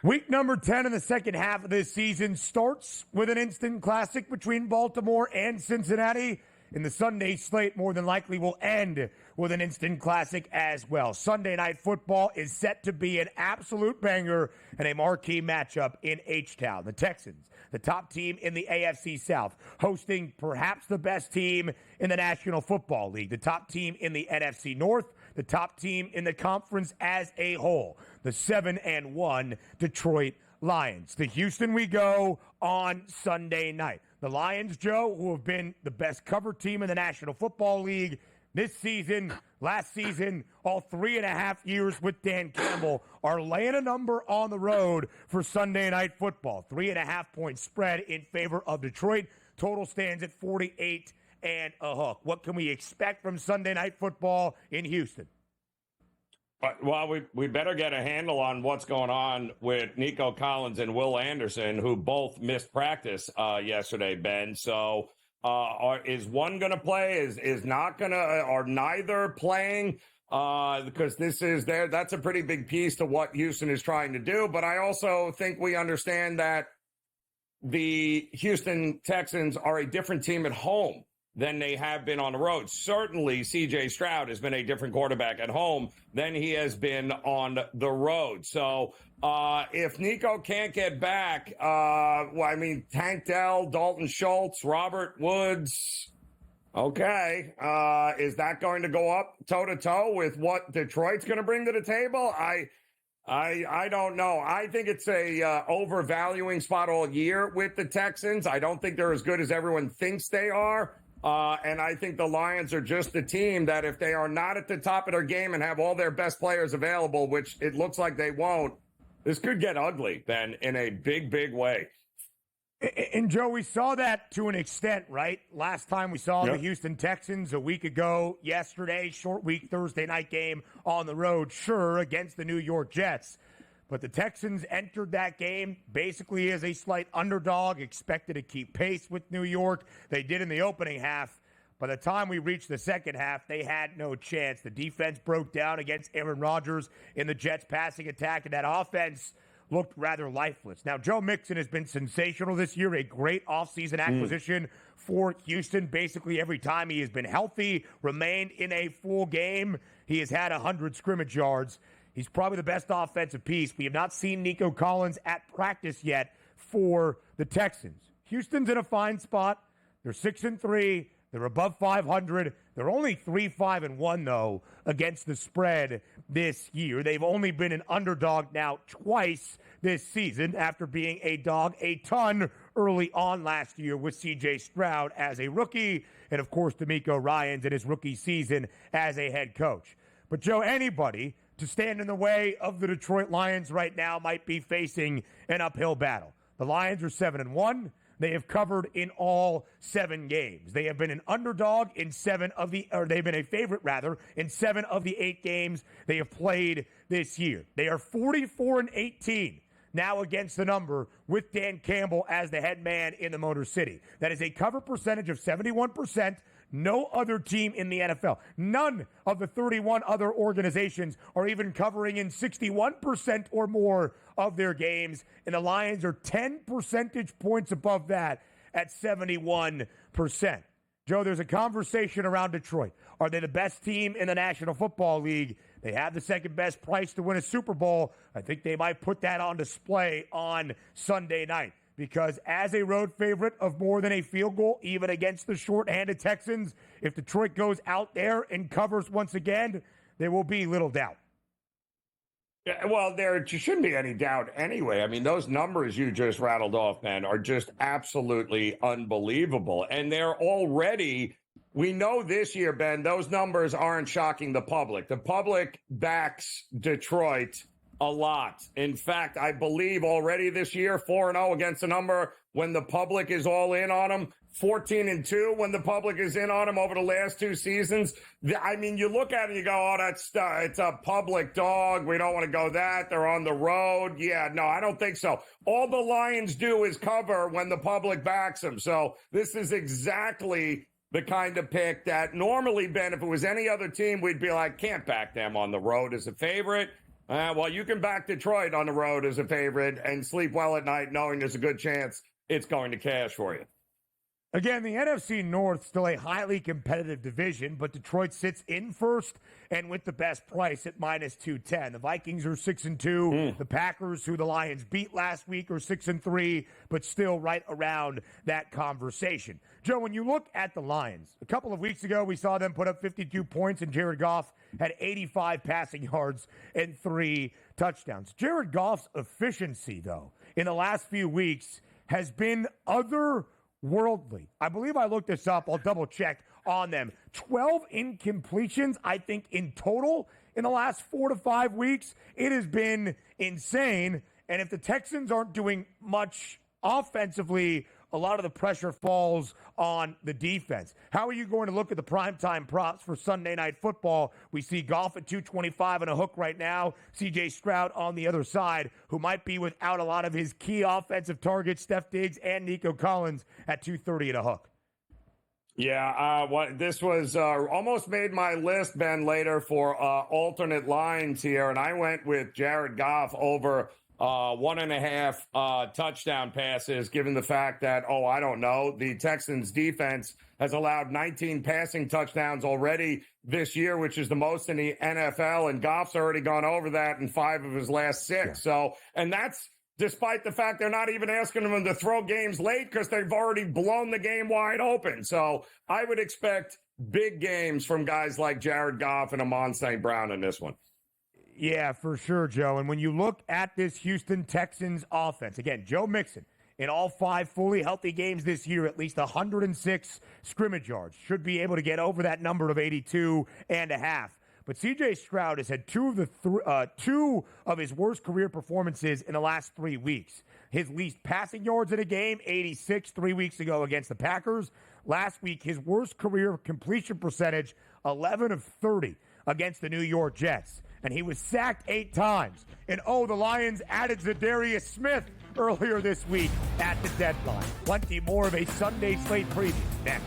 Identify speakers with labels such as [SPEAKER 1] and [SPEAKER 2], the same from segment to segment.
[SPEAKER 1] Week number 10 in the second half of this season starts with an instant classic between Baltimore and Cincinnati. And the Sunday slate more than likely will end with an instant classic as well. Sunday Night Football is set to be an absolute banger and a marquee matchup in H-Town. The Texans, the top team in the AFC South, hosting perhaps the best team in the National Football League, the top team in the NFC North, the top team in the conference as a whole, the 7-1 Detroit Lions. To Houston we go on Sunday night. The Lions, Joe, who have been the best cover team in the National Football League this season, last season, all 3.5 years with Dan Campbell, are laying a number on the road for Sunday Night Football. 3.5-point spread in favor of Detroit. Total stands at 48 and a hook. What can we expect from Sunday Night Football in Houston?
[SPEAKER 2] Well, we better get a handle on what's going on with Nico Collins and Will Anderson, who both missed practice yesterday, Ben. So is one going to play? Is not going to? Are neither playing? Because that's a pretty big piece to what Houston is trying to do. But I also think we understand that the Houston Texans are a different team at home than they have been on the road. Certainly, C.J. Stroud has been a different quarterback at home than he has been on the road. So if Nico can't get back, Tank Dell, Dalton Schultz, Robert Woods, okay, is that going to go up toe-to-toe with what Detroit's going to bring to the table? I don't know. I think it's a overvaluing spot all year with the Texans. I don't think they're as good as everyone thinks they are. And I think the Lions are just the team that if they are not at the top of their game and have all their best players available, which it looks like they won't, this could get ugly, Ben, in a big, big way.
[SPEAKER 1] And, Joe, we saw that to an extent, right? Last time we saw the Houston Texans a week ago, yesterday, short week Thursday night game on the road, sure, against the New York Jets. But the Texans entered that game basically as a slight underdog, expected to keep pace with New York. They did in the opening half. By the time we reached the second half, they had no chance. The defense broke down against Aaron Rodgers in the Jets' passing attack, and that offense looked rather lifeless. Now, Joe Mixon has been sensational this year, a great offseason acquisition for Houston. Basically, every time he has been healthy, remained in a full game, he has had 100 scrimmage yards. He's probably the best offensive piece. We have not seen Nico Collins at practice yet for the Texans. Houston's in a fine spot. They're 6-3. They're above 500. They're only 3-5-1, though, against the spread this year. They've only been an underdog now twice this season after being a dog a ton early on last year with C.J. Stroud as a rookie and, of course, D'Amico Ryans in his rookie season as a head coach. But, Joe, anybody to stand in the way of the Detroit Lions right now might be facing an uphill battle. The Lions are 7-1. They have covered in all 7 games. They have been an underdog in they've been a favorite rather in 7 of the 8 games they have played this year. They are 44-18 now against the number with Dan Campbell as the head man in the Motor City. That is a cover percentage of 71%. No other team in the NFL, none of the 31 other organizations are even covering in 61% or more of their games, and the Lions are 10 percentage points above that at 71%. Joe, there's a conversation around Detroit. Are they the best team in the National Football League? They have the second best price to win a Super Bowl. I think they might put that on display on Sunday night. Because as a road favorite of more than a field goal, even against the short-handed Texans, if Detroit goes out there and covers once again, there will be little doubt.
[SPEAKER 2] Yeah, well, there shouldn't be any doubt anyway. I mean, those numbers you just rattled off, man, are just absolutely unbelievable. And they're already, we know this year, Ben, those numbers aren't shocking the public. The public backs Detroit a lot. In fact, I believe already this year, 4-0 against the number when the public is all in on them. 14-2 when the public is in on them over the last 2 seasons. I mean, you look at it and you go, oh, it's a public dog. We don't want to go that. They're on the road. Yeah, no, I don't think so. All the Lions do is cover when the public backs them. So this is exactly the kind of pick that normally, Ben, if it was any other team, we'd be like, can't back them on the road as a favorite. Well, you can back Detroit on the road as a favorite and sleep well at night knowing there's a good chance it's going to cash for you.
[SPEAKER 1] Again, the NFC North still a highly competitive division, but Detroit sits in first and with the best price at minus 210. The Vikings are 6-2. The Packers, who the Lions beat last week, are 6-3, but still right around that conversation. Joe, when you look at the Lions, a couple of weeks ago we saw them put up 52 points, and Jared Goff had 85 passing yards and 3 touchdowns. Jared Goff's efficiency, though, in the last few weeks has been otherworldly. I believe I looked this up. I'll double check on them. 12 incompletions, I think, in total in the last 4 to 5 weeks. It has been insane. And if the Texans aren't doing much offensively, a lot of the pressure falls on the defense. How are you going to look at the primetime props for Sunday Night Football? We see Goff at 225 and a hook right now. C.J. Stroud on the other side, who might be without a lot of his key offensive targets, Steph Diggs and Nico Collins at 230 and a hook.
[SPEAKER 2] Yeah, this was almost made my list, Ben, later for alternate lines here, and I went with Jared Goff over 1.5 touchdown passes, given the fact that, I don't know, the Texans defense has allowed 19 passing touchdowns already this year, which is the most in the NFL, and Goff's already gone over that in 5 of his last 6. Yeah. So, and that's despite the fact they're not even asking them to throw games late because they've already blown the game wide open. So I would expect big games from guys like Jared Goff and Amon St. Brown in this one.
[SPEAKER 1] Yeah, for sure, Joe. And when you look at this Houston Texans offense, again, Joe Mixon, in all 5 fully healthy games this year, at least 106 scrimmage yards. Should be able to get over that number of 82.5. But C.J. Stroud has had 2 of his worst career performances in the last 3 weeks. His least passing yards in a game, 86, 3 weeks ago against the Packers. Last week, his worst career completion percentage, 11 of 30 against the New York Jets. And he was sacked 8 times. And the Lions added Zadarius Smith earlier this week at the deadline. Plenty more of a Sunday slate preview next.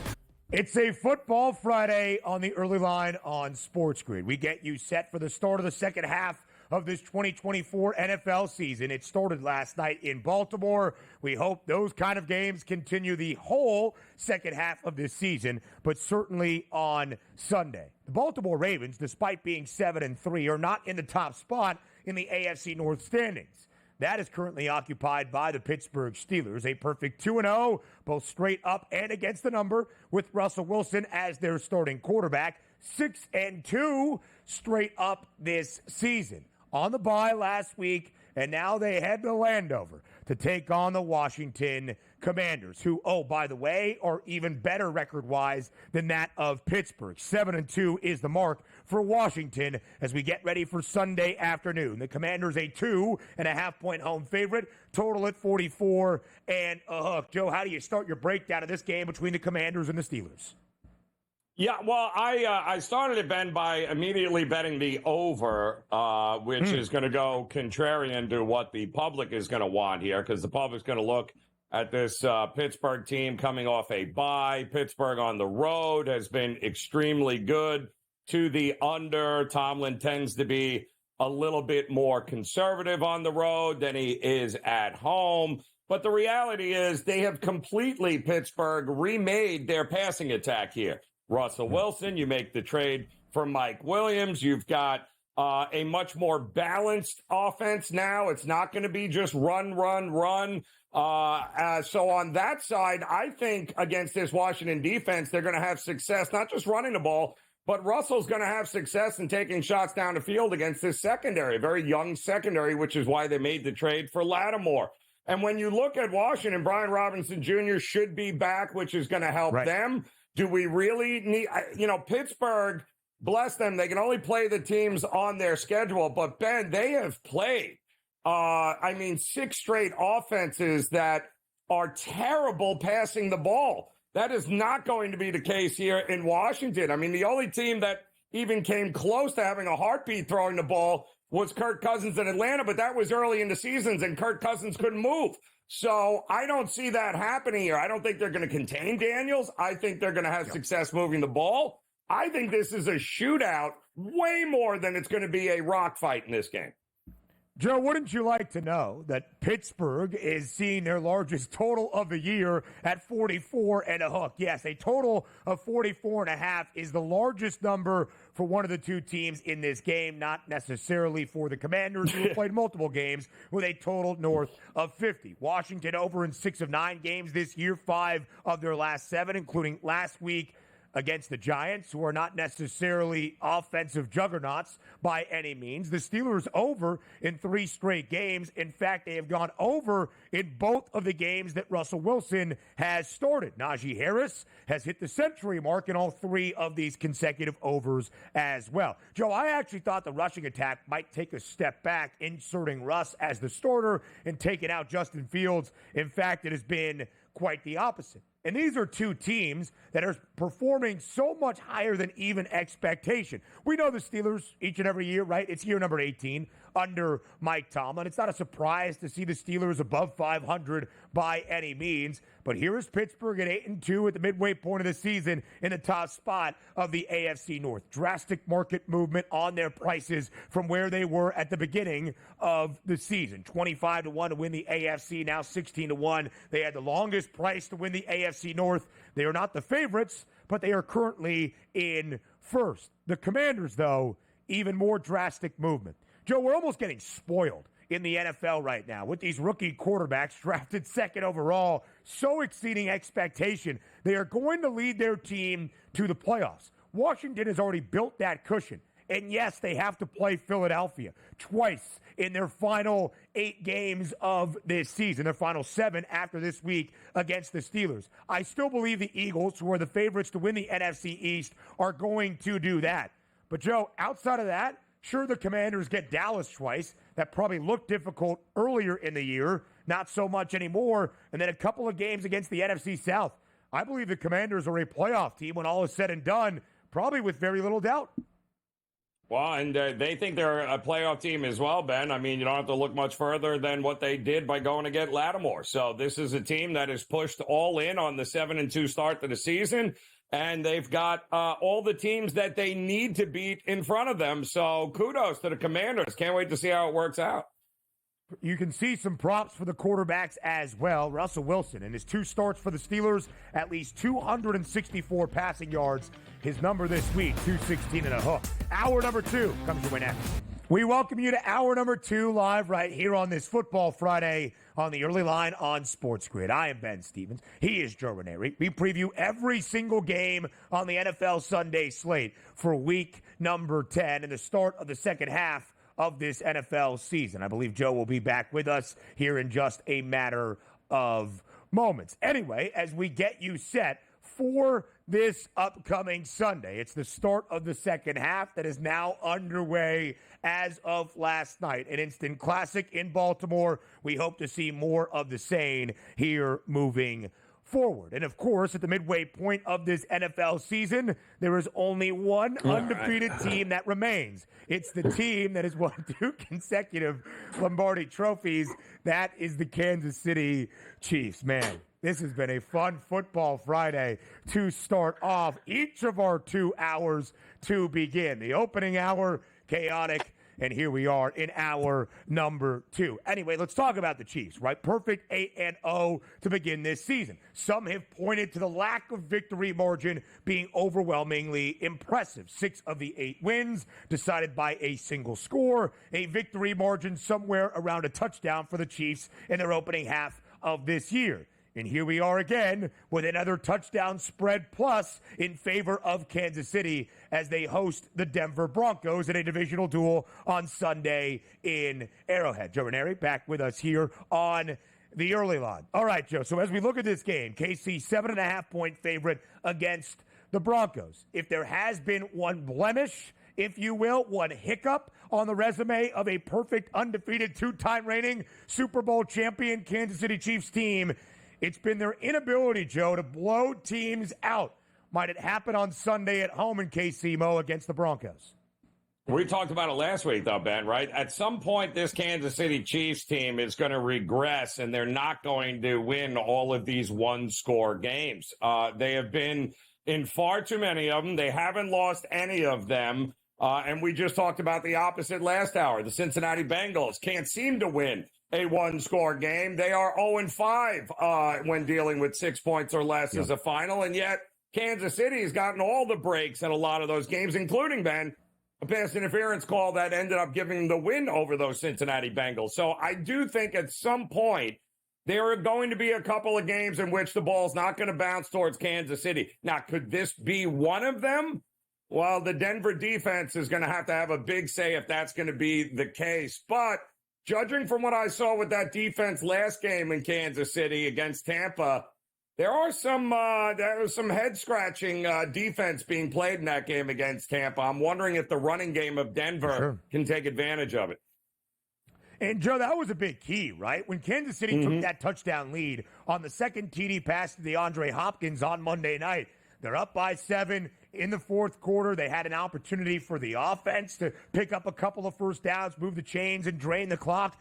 [SPEAKER 1] It's a Football Friday on the early line on SportsGrid. We get you set for the start of the second half of this 2024 NFL season. It started last night in Baltimore. We hope those kind of games continue the whole second half of this season, but certainly on Sunday. The Baltimore Ravens, despite being 7-3, are not in the top spot in the AFC North standings. That is currently occupied by the Pittsburgh Steelers, a perfect 2-0, both straight up and against the number, with Russell Wilson as their starting quarterback, 6-2 straight up this season. On the bye last week, and now they head to Landover to take on the Washington Commanders, who, by the way, are even better record-wise than that of Pittsburgh. 7-2 is the mark for Washington as we get ready for Sunday afternoon. The Commanders a 2.5-point home favorite, total at 44 and a hook. Joe, how do you start your breakdown of this game between the Commanders and the Steelers?
[SPEAKER 2] Yeah, well, I started it, Ben, by immediately betting the over, which is going to go contrarian to what the public is going to want here, because the public's going to look at this Pittsburgh team coming off a bye. Pittsburgh on the road has been extremely good. To the under, Tomlin tends to be a little bit more conservative on the road than he is at home. But the reality is they have completely, Pittsburgh, remade their passing attack here. Russell Wilson, you make the trade for Mike Williams. You've got a much more balanced offense now. It's not going to be just run. So on that side, I think against this Washington defense, they're going to have success, not just running the ball, but Russell's going to have success in taking shots down the field against this secondary, a very young secondary, which is why they made the trade for Lattimore. And when you look at Washington, Brian Robinson Jr. should be back, which is going to help them. Do we really need, Pittsburgh, bless them, they can only play the teams on their schedule. But, Ben, they have played, 6 straight offenses that are terrible passing the ball. That is not going to be the case here in Washington. I mean, the only team that even came close to having a heartbeat throwing the ball was Kirk Cousins in Atlanta, but that was early in the seasons, and Kirk Cousins couldn't move. So I don't see that happening here. I don't think they're going to contain Daniels. I think they're going to have success moving the ball. I think this is a shootout way more than it's going to be a rock fight in this game.
[SPEAKER 1] Joe, wouldn't you like to know that Pittsburgh is seeing their largest total of the year at 44 and a hook? Yes, a total of 44 and a half is the largest number for one of the two teams in this game, not necessarily for the Commanders, who have played multiple games with a total north of 50. Washington over in 6 of 9 games this year, 5 of their last 7, including last week against the Giants, who are not necessarily offensive juggernauts by any means. The Steelers over in 3 straight games. In fact, they have gone over in both of the games that Russell Wilson has started. Najee Harris has hit the century mark in all 3 of these consecutive overs as well. Joe, I actually thought the rushing attack might take a step back, inserting Russ as the starter and taking out Justin Fields. In fact, it has been quite the opposite. And these are two teams that are performing so much higher than even expectation. We know the Steelers each and every year, right? It's year number 18 under Mike Tomlin. It's not a surprise to see the Steelers above 500 by any means. But here is Pittsburgh at 8-2 at the midway point of the season in the top spot of the AFC North. Drastic market movement on their prices from where they were at the beginning of the season. 25-1 to win the AFC, now 16-1. They had the longest price to win the AFC North. They are not the favorites, but they are currently in first. The Commanders, though, even more drastic movement. Joe, we're almost getting spoiled in the NFL right now with these rookie quarterbacks drafted second overall, so exceeding expectation. They are going to lead their team to the playoffs. Washington has already built that cushion. And yes, they have to play Philadelphia twice in their final 8 games of this season, their final 7 after this week against the Steelers. I still believe the Eagles, who are the favorites to win the NFC East, are going to do that. But, Joe, outside of that, sure, the Commanders get Dallas twice. That probably looked difficult earlier in the year, not so much anymore. And then a couple of games against the NFC South. I believe the Commanders are a playoff team when all is said and done, probably with very little doubt.
[SPEAKER 2] Well, and they think they're a playoff team as well, Ben. I mean, you don't have to look much further than what they did by going to get Lattimore. So this is a team that is pushed all in on the 7-2 start to the season. And they've got all the teams that they need to beat in front of them. So kudos to the Commanders. Can't wait to see how it works out.
[SPEAKER 1] You can see some props for the quarterbacks as well. Russell Wilson, in his 2 starts for the Steelers, at least 264 passing yards. His number this week, 216 and a hook. Hour number 2 comes your way next. We welcome you to hour number 2 live right here on this Football Friday on the Early Line on SportsGrid. I am Ben Stevens. He is Joe Ranieri. We preview every single game on the NFL Sunday slate for week number 10 and the start of the second half of this NFL season. I believe Joe will be back with us here in just a matter of moments. Anyway, as we get you set for this upcoming Sunday, it's the start of the second half that is now underway as of last night. An instant classic in Baltimore. We hope to see more of the same here moving forward. And of course, at the midway point of this NFL season, there is only one undefeated team that remains. It's the team that has won 2 consecutive Lombardi trophies. That is the Kansas City Chiefs. Man, this has been a fun Football Friday to start off each of our 2 hours to begin. The opening hour, chaotic. And here we are in hour number 2. Anyway, let's talk about the Chiefs, right? Perfect 8-0 to begin this season. Some have pointed to the lack of victory margin being overwhelmingly impressive. 6 of the 8 wins decided by a single score. A victory margin somewhere around a touchdown for the Chiefs in their opening half of this year. And here we are again with another touchdown spread plus in favor of Kansas City as they host the Denver Broncos in a divisional duel on Sunday in Arrowhead. Joe Ranieri back with us here on the Early Line. All right, Joe, so as we look at this game, KC 7.5-point favorite against the Broncos. If there has been one blemish, if you will, one hiccup on the resume of a perfect undefeated 2-time reigning Super Bowl champion Kansas City Chiefs team, it's been their inability, Joe, to blow teams out. Might it happen on Sunday at home in KC-Mo against the Broncos?
[SPEAKER 2] We talked about it last week, though, Ben, right? At some point, this Kansas City Chiefs team is going to regress, and they're not going to win all of these one-score games. They have been in far too many of them. They haven't lost any of them And we just talked about the opposite last hour. The Cincinnati Bengals can't seem to win a one-score game. They are 0-5 when dealing with 6 points or less as a final, and yet Kansas City has gotten all the breaks in a lot of those games, including, Ben, a pass interference call that ended up giving them the win over those Cincinnati Bengals. So I do think at some point there are going to be a couple of games in which the ball's not going to bounce towards Kansas City. Now, could this be one of them? Well, the Denver defense is going to have a big say if that's going to be the case. But judging from what I saw with that defense last game in Kansas City against Tampa, there was some head-scratching defense being played in that game against Tampa. I'm wondering if the running game of Denver can take advantage of it.
[SPEAKER 1] And, Joe, that was a big key, right? When Kansas City took that touchdown lead on the second TD pass to DeAndre Hopkins on Monday night, they're up by 7 in the fourth quarter. They had an opportunity for the offense to pick up a couple of first downs, move the chains, and drain the clock.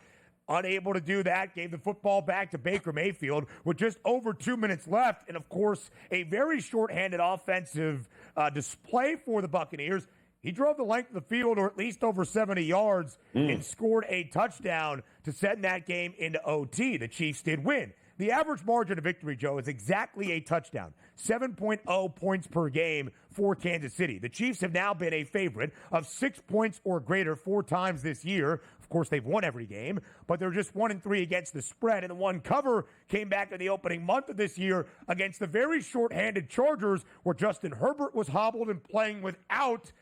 [SPEAKER 1] Unable to do that, gave the football back to Baker Mayfield with just over 2 minutes left. And, of course, a very shorthanded offensive display for the Buccaneers. He drove the length of the field, or at least over 70 yards, and scored a touchdown to send that game into OT. The Chiefs did win. The average margin of victory, Joe, is exactly a touchdown. 7.0 points per game for Kansas City. The Chiefs have now been a favorite of 6 points or greater 4 times this year. Of course, they've won every game, but they're just 1-3 against the spread. And the one cover came back in the opening month of this year against the very shorthanded Chargers, where Justin Herbert was hobbled and playing without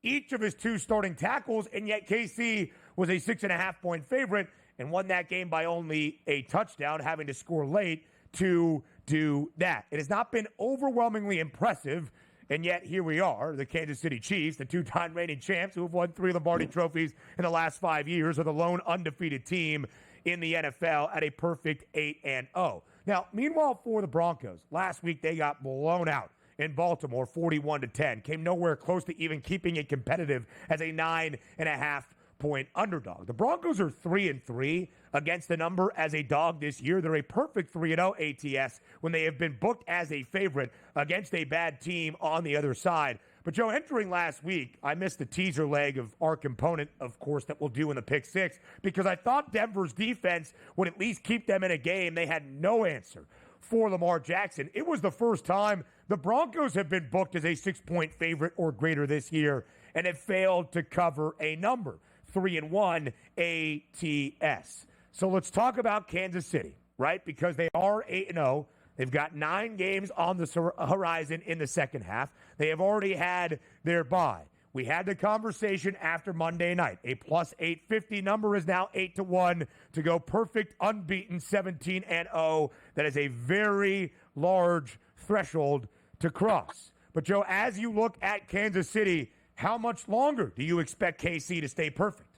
[SPEAKER 1] each of his 2 starting tackles, and yet KC was a 6.5-point favorite and won that game by only a touchdown, having to score late to do that. It has not been overwhelmingly impressive, and yet here we are, the Kansas City Chiefs, the 2-time reigning champs who have won 3 Lombardi trophies in the last 5 years, are the lone undefeated team in the NFL at a perfect 8-0. Now, meanwhile, for the Broncos, last week they got blown out in Baltimore, 41-10. Came nowhere close to even keeping it competitive as a 9.5-point underdog. The Broncos are 3-3 against the number as a dog this year. They're a perfect 3-0 ATS when they have been booked as a favorite against a bad team on the other side. But, Joe, entering last week, I missed the teaser leg of our component, of course, that we'll do in the Pick 6, because I thought Denver's defense would at least keep them in a game. They had no answer for Lamar Jackson. It was the first time the Broncos have been booked as a 6-point favorite or greater this year and have failed to cover a number. 3-1 ATS. So let's talk about Kansas City, right? Because they are 8-0. They've got 9 games on the horizon in the second half. They have already had their bye. We had the conversation after Monday night. A plus 850 number is now 8-1 to go perfect, unbeaten, 17-0. That is a very large threshold to cross. But, Joe, as you look at Kansas City, how much longer do you expect KC to stay perfect?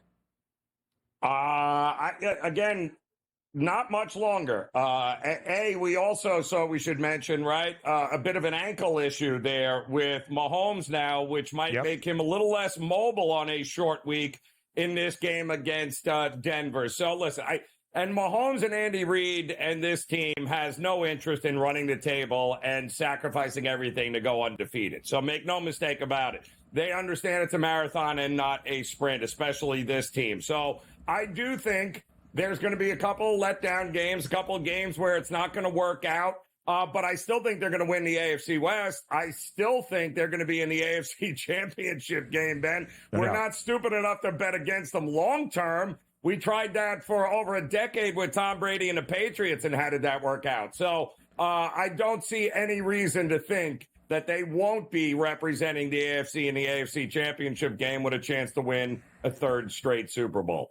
[SPEAKER 2] Again, not much longer. We also, so we should mention, right, a bit of an ankle issue there with Mahomes now, which might make him a little less mobile on a short week in this game against Denver. So listen, and Mahomes and Andy Reid and this team has no interest in running the table and sacrificing everything to go undefeated. So make no mistake about it. They understand it's a marathon and not a sprint, especially this team. So I do think there's going to be a couple of letdown games, a couple of games where it's not going to work out. But I still think they're going to win the AFC West. I still think they're going to be in the AFC Championship game, Ben. We're not stupid enough to bet against them long term. We tried that for over a decade with Tom Brady and the Patriots, and how did that work out? So I don't see any reason to think that they won't be representing the AFC in the AFC Championship game with a chance to win a 3rd straight Super Bowl.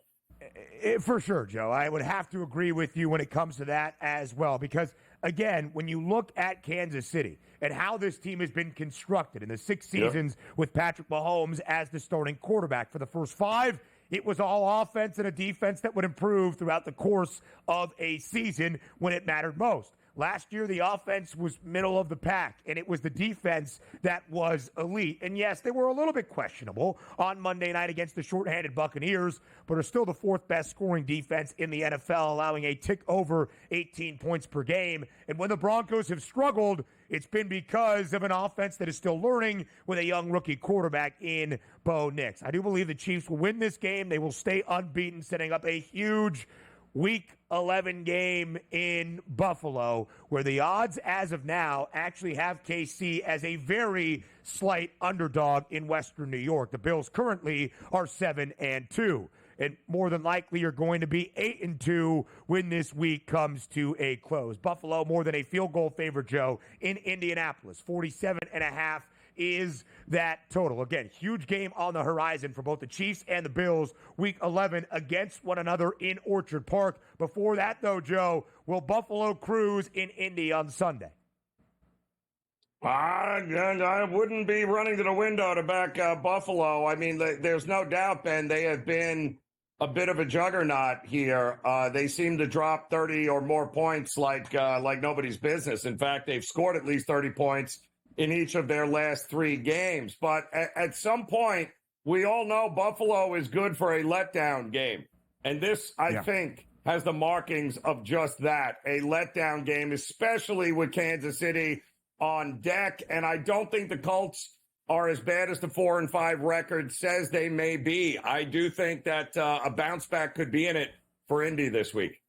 [SPEAKER 1] For sure, Joe. I would have to agree with you when it comes to that as well, because, again, when you look at Kansas City and how this team has been constructed in the 6 seasons with Patrick Mahomes as the starting quarterback, for the first 5, it was all offense and a defense that would improve throughout the course of a season when it mattered most. Last year, the offense was middle of the pack, and it was the defense that was elite. And yes, they were a little bit questionable on Monday night against the shorthanded Buccaneers, but are still the fourth best scoring defense in the NFL, allowing a tick over 18 points per game. And when the Broncos have struggled, it's been because of an offense that is still learning with a young rookie quarterback in Bo Nix. I do believe the Chiefs will win this game. They will stay unbeaten, setting up a huge Week 11 game in Buffalo, where the odds as of now actually have KC as a very slight underdog in Western New York. The Bills currently are 7-2, and more than likely are going to be 8-2 when this week comes to a close. Buffalo more than a field goal favorite, Joe, in Indianapolis. 47.5 is that total. Again, huge game on the horizon for both the Chiefs and the Bills, Week 11 against one another in Orchard Park. Before that, though, Joe, will Buffalo cruise in Indy on Sunday?
[SPEAKER 2] I wouldn't be running to the window to back Buffalo. I mean, there's no doubt, Ben, they have been a bit of a juggernaut here. They seem to drop 30 or more points like nobody's business. In fact, they've scored at least 30 points in each of their last 3 games. But at some point, we all know Buffalo is good for a letdown game. And this, I think, has the markings of just that, a letdown game, especially with Kansas City on deck. And I don't think the Colts are as bad as the 4-5 record says they may be. I do think that a bounce back could be in it for Indy this week.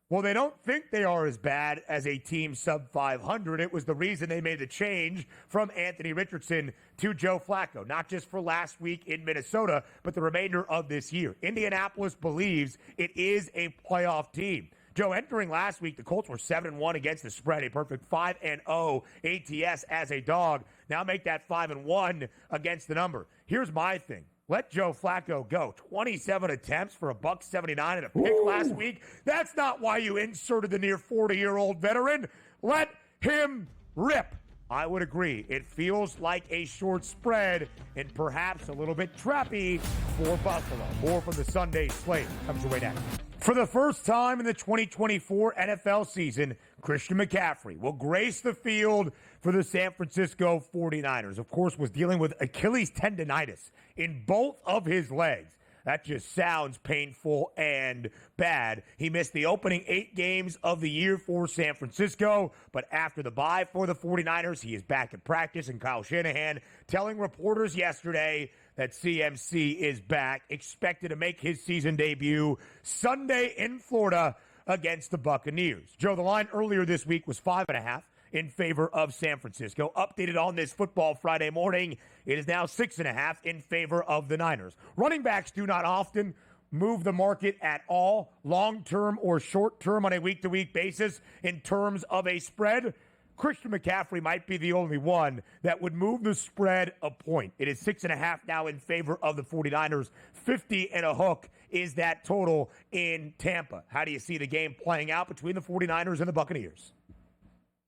[SPEAKER 1] Well, they don't think they are as bad as a team sub 500. It was the reason they made the change from Anthony Richardson to Joe Flacco, not just for last week in Minnesota, but the remainder of this year. Indianapolis believes it is a playoff team. Joe, entering last week, the Colts were 7-1 against the spread, a perfect 5-0 ATS as a dog. Now make that 5-1 against the number. Here's my thing. Let Joe Flacco go. 27 attempts for $179 and a pick last week. That's not why you inserted the near 40-year-old veteran. Let him rip. I would agree. It feels like a short spread and perhaps a little bit trappy for Buffalo. More from the Sunday slate comes your way next. For the first time in the 2024 NFL season, Christian McCaffrey will grace the field for the San Francisco 49ers. Of course, was dealing with Achilles tendonitis in both of his legs. That just sounds painful and bad. He missed the opening 8 games of the year for San Francisco, but after the bye for the 49ers, he is back at practice, and Kyle Shanahan telling reporters yesterday that CMC is back, expected to make his season debut Sunday in Florida against the Buccaneers. Joe, the line earlier this week was 5.5 in favor of San Francisco. Updated on this Football Friday morning, it is now 6.5 in favor of the Niners. Running backs do not often move the market at all, long-term or short-term on a week-to-week basis in terms of a spread. Christian McCaffrey might be the only one that would move the spread a point. It is 6.5 now in favor of the 49ers. 50 and a hook is that total in Tampa. How do you see the game playing out between the 49ers and the Buccaneers?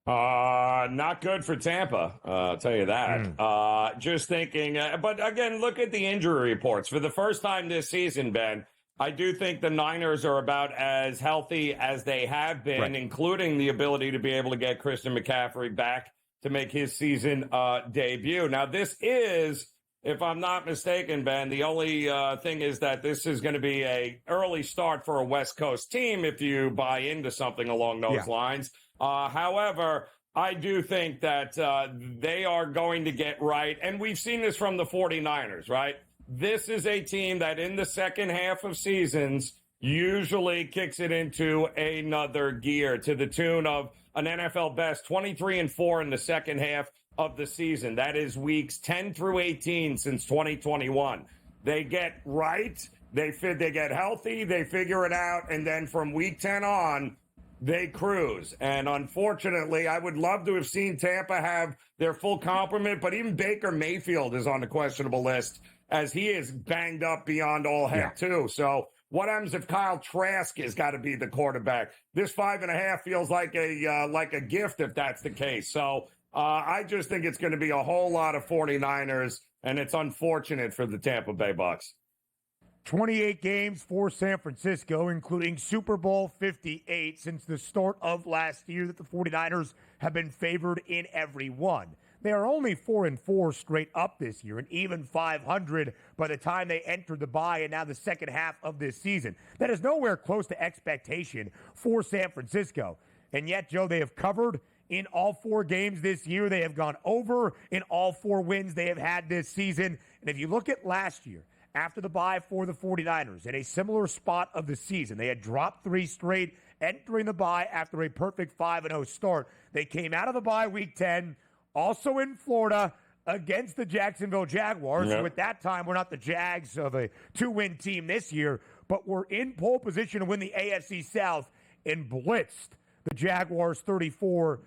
[SPEAKER 2] Not good for Tampa, I'll tell you that. Just thinking, but again, look at the injury reports. For the first time this season, Ben, I do think the Niners are about as healthy as they have been, including the ability to be able to get Christian McCaffrey back to make his season debut. Now, this is, if I'm not mistaken, Ben, the only thing is that this is going to be a early start for a West Coast team if you buy into something along those lines. However, I do think that they are going to get right. And we've seen this from the 49ers, right? This is a team that in the second half of seasons usually kicks it into another gear to the tune of an NFL best 23-4 in the second half of the season. That is weeks 10 through 18 since 2021. They get right. They get healthy. They figure it out. And then from week 10 on, they cruise. And unfortunately, I would love to have seen Tampa have their full complement, but even Baker Mayfield is on the questionable list as he is banged up beyond all heck too. So what happens if Kyle Trask has got to be the quarterback? This 5.5 feels like a gift if that's the case. So I just think it's going to be a whole lot of 49ers, and it's unfortunate for the Tampa Bay Bucks.
[SPEAKER 1] 28 games for San Francisco, including Super Bowl 58 since the start of last year that the 49ers have been favored in every one. They are only 4-4 straight up this year and even 500 by the time they entered the bye and now the second half of this season. That is nowhere close to expectation for San Francisco. And yet, Joe, they have covered in all 4 games this year. They have gone over in all 4 wins they have had this season. And if you look at last year, after the bye for the 49ers, in a similar spot of the season, they had dropped 3 straight entering the bye after a perfect 5-0 start. They came out of the bye week 10, also in Florida against the Jacksonville Jaguars.
[SPEAKER 2] Yep.
[SPEAKER 1] So at that time, we're not the Jags of a 2-win team this year, but we're in pole position to win the AFC South and blitzed the Jaguars 34-3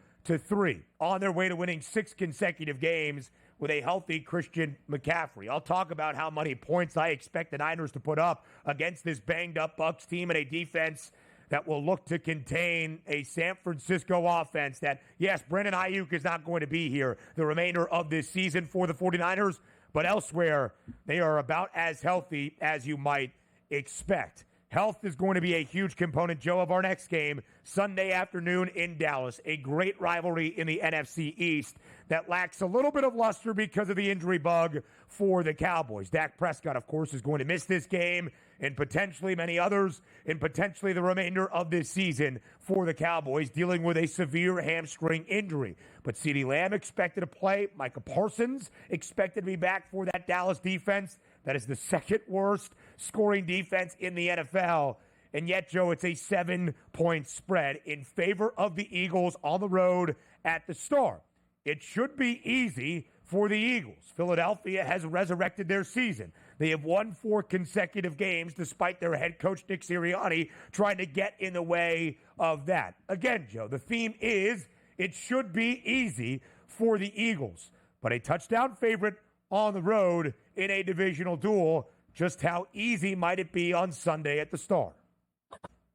[SPEAKER 1] on their way to winning 6 consecutive games with a healthy Christian McCaffrey. I'll talk about how many points I expect the Niners to put up against this banged-up Bucs team and a defense that will look to contain a San Francisco offense that, yes, Brandon Ayuk is not going to be here the remainder of this season for the 49ers, but elsewhere, they are about as healthy as you might expect. Health is going to be a huge component, Joe, of our next game, Sunday afternoon in Dallas. A great rivalry in the NFC East that lacks a little bit of luster because of the injury bug for the Cowboys. Dak Prescott, of course, is going to miss this game and potentially many others and potentially the remainder of this season for the Cowboys, dealing with a severe hamstring injury. But CeeDee Lamb expected to play. Micah Parsons expected to be back for that Dallas defense. That is the second worst scoring defense in the NFL. And yet, Joe, it's a 7-point spread in favor of the Eagles on the road at the Star. It should be easy for the Eagles. Philadelphia has resurrected their season. They have won 4 consecutive games despite their head coach, Nick Sirianni, trying to get in the way of that. Again, Joe, the theme is it should be easy for the Eagles. But a touchdown favorite on the road in a divisional duel. Just how easy might it be on Sunday at the Star?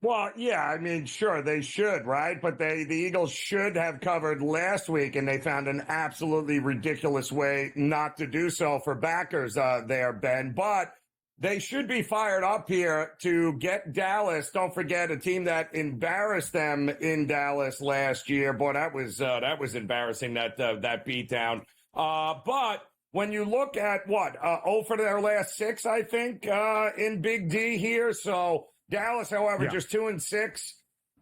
[SPEAKER 2] Well, yeah, I mean, sure, they should, right? But the Eagles should have covered last week, and they found an absolutely ridiculous way not to do so for backers there, Ben. But they should be fired up here to get Dallas. Don't forget, a team that embarrassed them in Dallas last year. Boy, that was embarrassing, that beatdown. But when you look at 0 for their last 6, I think, in Big D here. So Dallas, however, just 2-6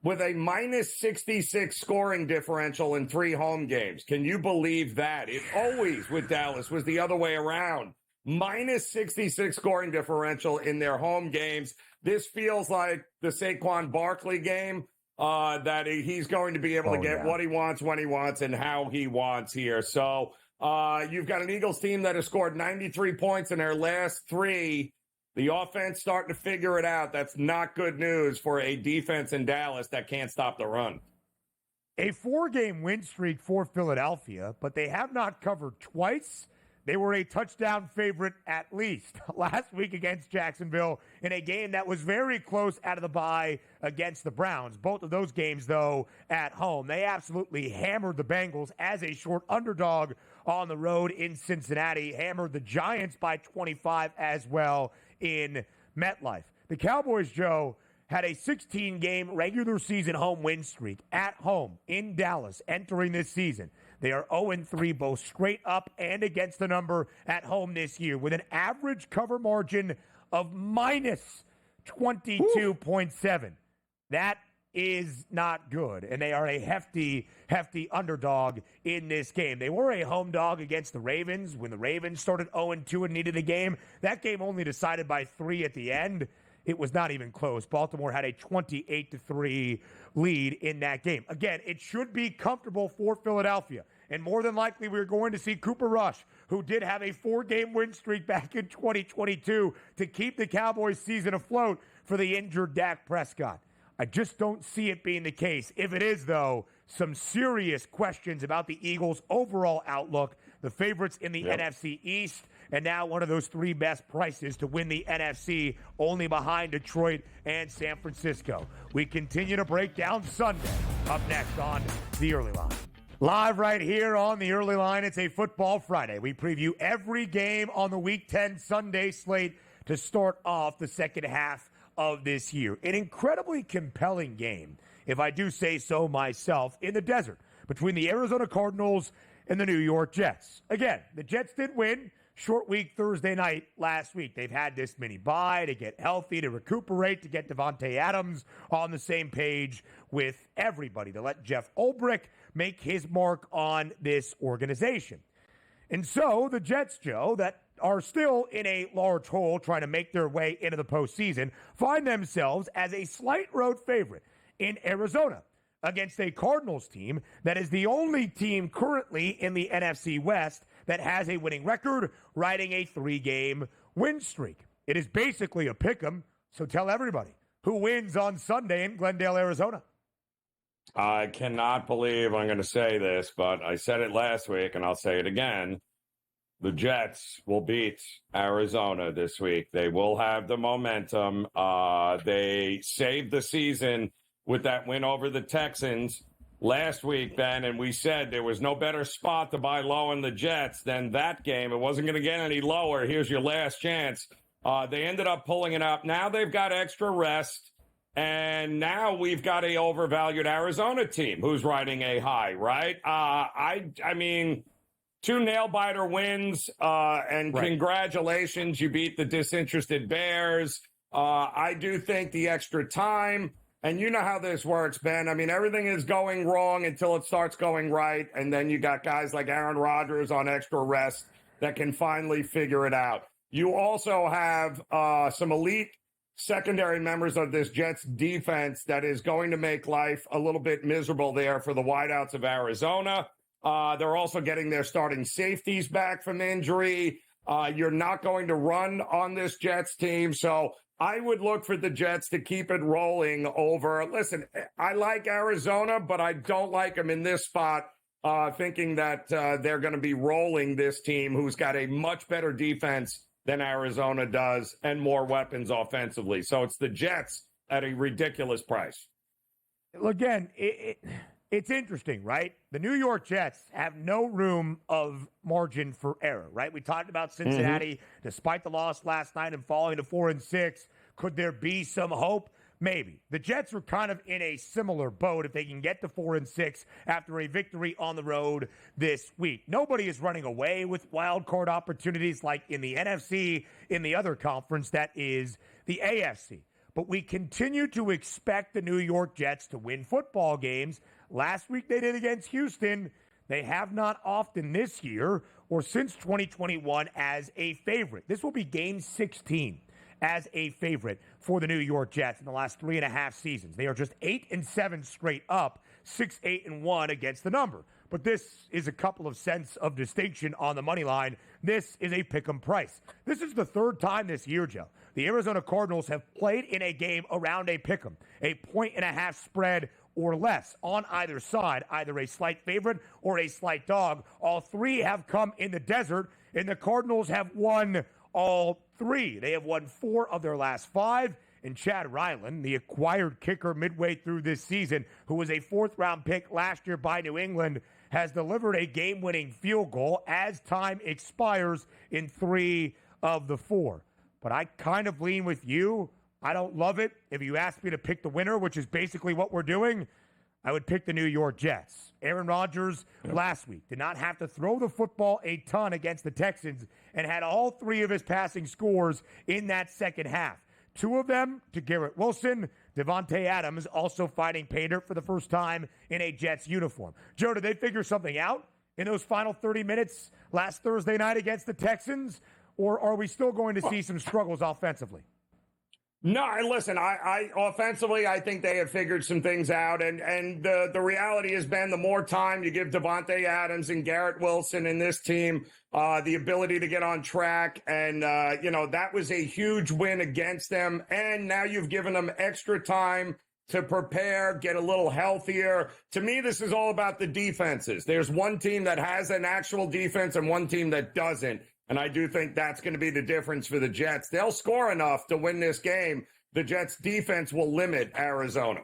[SPEAKER 2] with a minus 66 scoring differential in 3 home games. Can you believe that? It always with Dallas was the other way around. Minus 66 scoring differential in their home games. This feels like the Saquon Barkley game, that he's going to be able to get what he wants, when he wants, and how he wants here. So you've got an Eagles team that has scored 93 points in their last 3. The offense starting to figure it out. That's not good news for a defense in Dallas that can't stop the run.
[SPEAKER 1] A 4-game win streak for Philadelphia, but they have not covered twice. They were a touchdown favorite at least last week against Jacksonville in a game that was very close out of the bye against the Browns. Both of those games, though, at home. They absolutely hammered the Bengals as a short underdog on the road in Cincinnati. Hammered the Giants by 25 as well in MetLife. The Cowboys, Joe, had a 16-game regular season home win streak at home in Dallas entering this season. They are 0-3 both straight up and against the number at home this year with an average cover margin of minus 22.7. That is not good, and they are a hefty underdog in this game. They were a home dog against the Ravens when the Ravens started 0-2 and needed the game. That game only decided by 3 at the end. It was not even close. Baltimore had a 28-3 lead in that game. Again, it should be comfortable for Philadelphia. And more than likely, we're going to see Cooper Rush, who did have a 4-game win streak back in 2022 to keep the Cowboys season afloat for the injured Dak Prescott. I just don't see it being the case. If it is, though, some serious questions about the Eagles' overall outlook, the favorites in the NFC East, and now one of those 3 best prices to win the NFC, only behind Detroit and San Francisco. We continue to break down Sunday. Up next on The Early Line. Live right here on The Early Line, it's a Football Friday. We preview every game on the Week 10 Sunday slate to start off the second half of this year. An incredibly compelling game, if I do say so myself, in the desert between the Arizona Cardinals and the New York Jets. Again, the Jets did win short week Thursday night last week. They've had this mini bye to get healthy, to recuperate, to get Davante Adams on the same page with everybody, to let Jeff Ulbrich make his mark on this organization. And so the Jets, Joe, that are still in a large hole trying to make their way into the postseason, find themselves as a slight road favorite in Arizona against a Cardinals team that is the only team currently in the NFC West that has a winning record, riding a 3-game win streak. It is basically a pick'em, so tell everybody who wins on Sunday in Glendale, Arizona.
[SPEAKER 2] I cannot believe I'm going to say this, but I said it last week, and I'll say it again. The Jets will beat Arizona this week. They will have the momentum. They saved the season with that win over the Texans last week, Ben, and we said there was no better spot to buy low in the Jets than that game. It wasn't going to get any lower. Here's your last chance. They ended up pulling it up. Now they've got extra rest, and now we've got a overvalued Arizona team who's riding a high, right? I mean, 2 nail-biter wins, and right. Congratulations. You beat the disinterested Bears. I do think the extra time, and you know how this works, Ben. I mean, everything is going wrong until it starts going right, and then you got guys like Aaron Rodgers on extra rest that can finally figure it out. You also have some elite secondary members of this Jets defense that is going to make life a little bit miserable there for the wideouts of Arizona. They're also getting their starting safeties back from injury. You're not going to run on this Jets team, so I would look for the Jets to keep it rolling over. Listen, I like Arizona, but I don't like them in this spot, thinking that they're going to be rolling this team who's got a much better defense than Arizona does and more weapons offensively. So it's the Jets at a ridiculous price.
[SPEAKER 1] Again, it's interesting, right? The New York Jets have no room of margin for error, right? We talked about Cincinnati, despite the loss last night and falling to 4-6. Could there be some hope? Maybe. The Jets are kind of in a similar boat if they can get to 4-6 after a victory on the road this week. Nobody is running away with wild card opportunities like in the NFC, in the other conference that is the AFC. But we continue to expect the New York Jets to win football games. Last week they did against Houston. They have not often this year or since 2021 as a favorite. This will be game 16 as a favorite for the New York Jets in the last 3.5 seasons. They are just 8-7 straight up, 6-8-1 against the number. But this is a couple of cents of distinction on the money line. This is a pick'em price. This is the third time this year, Joe, the Arizona Cardinals have played in a game around a pick'em, a 1.5 spread or less on either side, either a slight favorite or a slight dog. All three have come in the desert, and the Cardinals have won all three. They have won 4 of their last 5. And Chad Ryland, the acquired kicker midway through this season, who was a 4th-round pick last year by New England, has delivered a game-winning field goal as time expires in 3 of the 4. But I kind of lean with you. I don't love it. If you ask me to pick the winner, which is basically what we're doing, I would pick the New York Jets. Aaron Rodgers last week did not have to throw the football a ton against the Texans and had all 3 of his passing scores in that second half. 2 of them to Garrett Wilson. Davante Adams also fighting pay dirt for the first time in a Jets uniform. Joe, did they figure something out in those final 30 minutes last Thursday night against the Texans? Or are we still going to see some struggles offensively?
[SPEAKER 2] No, listen, I offensively, I think they have figured some things out. And the reality has been the more time you give Davante Adams and Garrett Wilson and this team, the ability to get on track. And, that was a huge win against them. And now you've given them extra time to prepare, get a little healthier. To me, this is all about the defenses. There's one team that has an actual defense and one team that doesn't. And I do think that's going to be the difference for the Jets. They'll score enough to win this game. The Jets' defense will limit Arizona.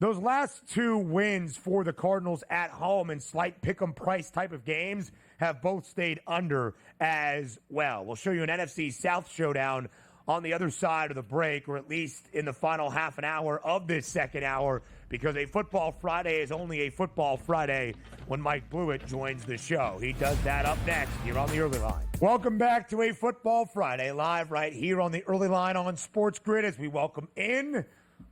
[SPEAKER 1] Those last two wins for the Cardinals at home in slight pick-em price type of games have both stayed under as well. We'll show you an NFC South showdown on the other side of the break, or at least in the final half an hour of this second hour, because a Football Friday is only a Football Friday when Mike Blewitt joins the show. He does that up next here on the Early Line. Welcome back to a Football Friday, live right here on the Early Line on SportsGrid, as we welcome in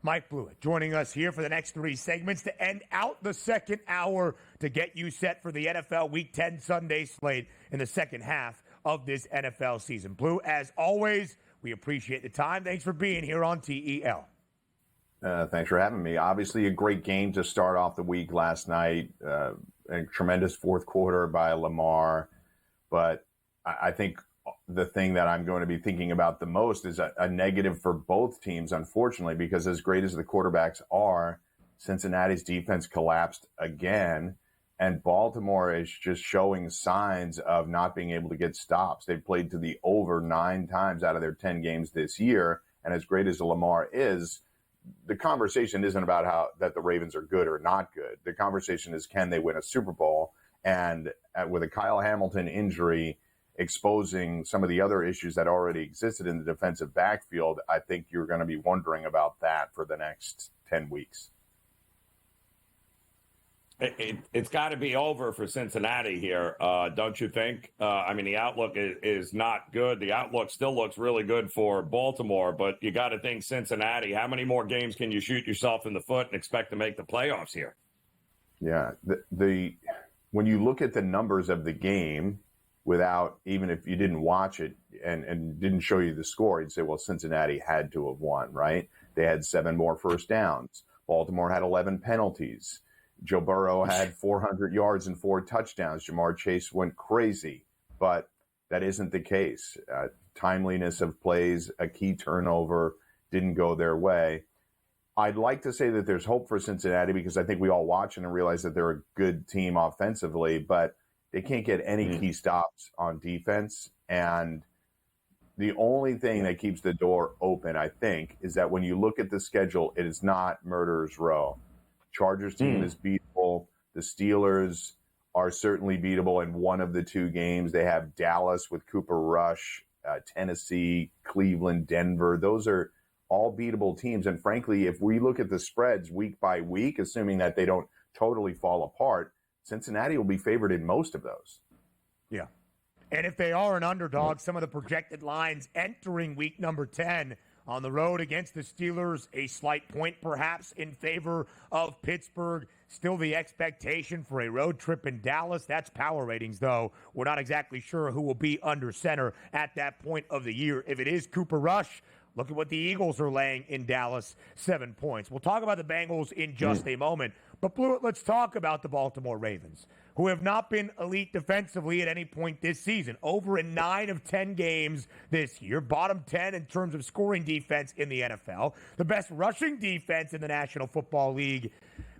[SPEAKER 1] Mike Blewitt, joining us here for the next three segments to end out the second hour to get you set for the NFL Week 10 Sunday slate in the second half of this NFL season. Blue, as always, we appreciate the time. Thanks for being here on TEL.
[SPEAKER 3] Thanks for having me. Obviously, a great game to start off the week last night. A tremendous fourth quarter by Lamar. But I think the thing that I'm going to be thinking about the most is a negative for both teams, unfortunately, because as great as the quarterbacks are, Cincinnati's defense collapsed again, and Baltimore is just showing signs of not being able to get stops. They've played to the over 9 times out of their 10 games this year, and as great as Lamar is, the conversation isn't about how that the Ravens are good or not good. The conversation is, can they win a Super Bowl? And with a Kyle Hamilton injury exposing some of the other issues that already existed in the defensive backfield, I think you're going to be wondering about that for the next 10 weeks.
[SPEAKER 2] It's got to be over for Cincinnati here, don't you think? I mean, the outlook is not good. The outlook still looks really good for Baltimore, but you got to think Cincinnati. How many more games can you shoot yourself in the foot and expect to make the playoffs here?
[SPEAKER 3] Yeah, when you look at the numbers of the game, without, even if you didn't watch it and didn't show you the score, you'd say, well, Cincinnati had to have won, right? They had 7 more first downs. Baltimore had 11 penalties. Joe Burrow had 400 yards and 4 touchdowns. Jamar Chase went crazy, but that isn't the case. Timeliness of plays, a key turnover didn't go their way. I'd like to say that there's hope for Cincinnati because I think we all watch and realize that they're a good team offensively, but they can't get any key stops on defense. And the only thing that keeps the door open, I think, is that when you look at the schedule, it is not murderer's row. Chargers team is beatable. The Steelers are certainly beatable in one of the 2 games. They have Dallas with Cooper Rush, Tennessee, Cleveland, Denver. Those are all beatable teams. And frankly, if we look at the spreads week by week, assuming that they don't totally fall apart, Cincinnati will be favored in most of those.
[SPEAKER 1] Yeah. And if they are an underdog, some of the projected lines entering week number 10 on the road against the Steelers, a slight point perhaps in favor of Pittsburgh. Still the expectation for a road trip in Dallas. That's power ratings, though. We're not exactly sure who will be under center at that point of the year. If it is Cooper Rush, look at what the Eagles are laying in Dallas, 7 points. We'll talk about the Bengals in just a moment. But, Blewitt, let's talk about the Baltimore Ravens, who have not been elite defensively at any point this season. Over in 9 of 10 games this year. Bottom 10 in terms of scoring defense in the NFL. The best rushing defense in the National Football League.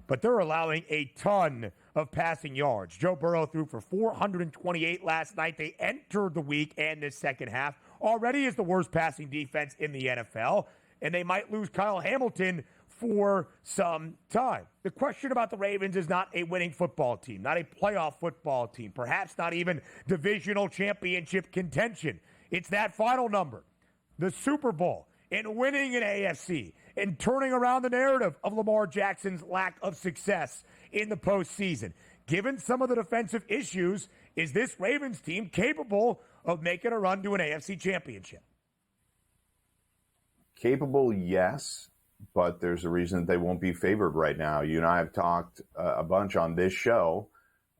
[SPEAKER 1] But they're allowing a ton of passing yards. Joe Burrow threw for 428 last night. They entered the week and this second half already is the worst passing defense in the NFL. And they might lose Kyle Hamilton for some time. The question about the Ravens is not a winning football team, not a playoff football team, perhaps not even divisional championship contention. It's that final number, the Super Bowl, and winning an AFC, and turning around the narrative of Lamar Jackson's lack of success in the postseason. Given some of the defensive issues, is this Ravens team capable of making a run to an AFC championship?
[SPEAKER 3] Capable, yes. But there's a reason that they won't be favored right now. You and I have talked a bunch on this show